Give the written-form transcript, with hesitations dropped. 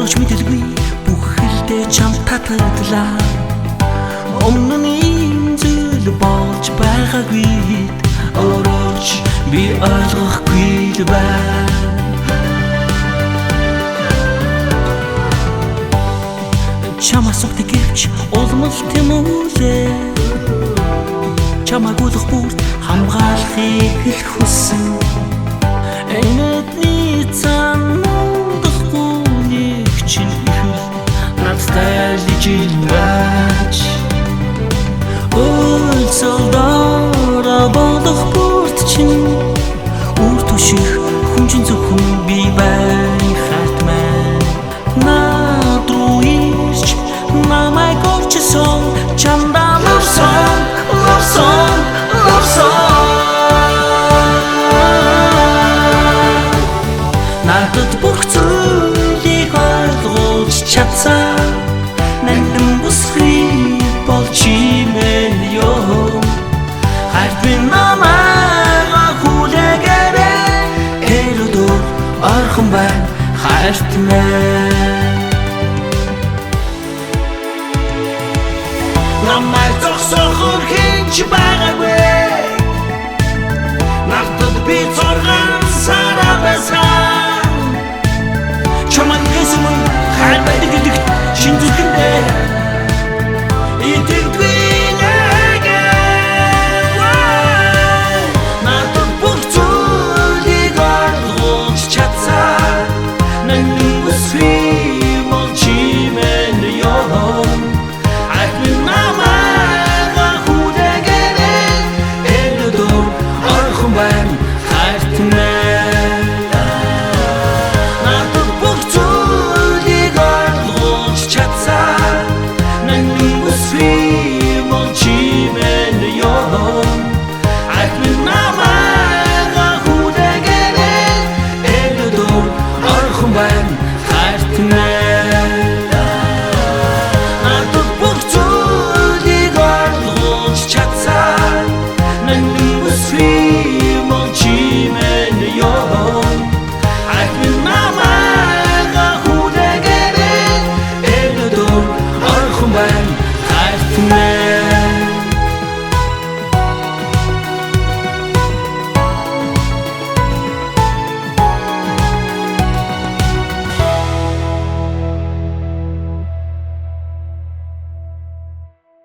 Өөрөж мэдэлгүй бүхэлдээ чамд татагдлаа. Өмнө нь ийм зүйл болж байгаагүй. Өөрөж би ойлгохгүй л байна. Чамаас огт гэвч улмал тэм үлээ. Чамаг үлэх бүрт хамгаалахыг л хүссэн. Энэдний цаануудахгүй нэг чинь ихэл надтай л ижил байж. Ölсөлдөрө болох бүрт чинь үр түших хүн чинь зөвхөн би байхад маань. Наад руу ирж намайг орчсон чамдаа love song, love song, love song. Надад бүх зүйлийг ойлгуулж чадсан. Нандин бүсгүй болж имэн ёо. Хайр би намайг хүлээгээрэй. Элүүдөө орхон байна хайрт минь. Намайг зогсоохор хинч байгаагүй. Надад би зоргон сараа байсан. Чамайг хэсэм хайр байдаг гэдэгт шинжлэхэндээ итгэдэггүй нэгэ. Надад бүх зүйлийг ойлгуулж чадсан. Нандин бүсгүй болж имэн ёо. Tonight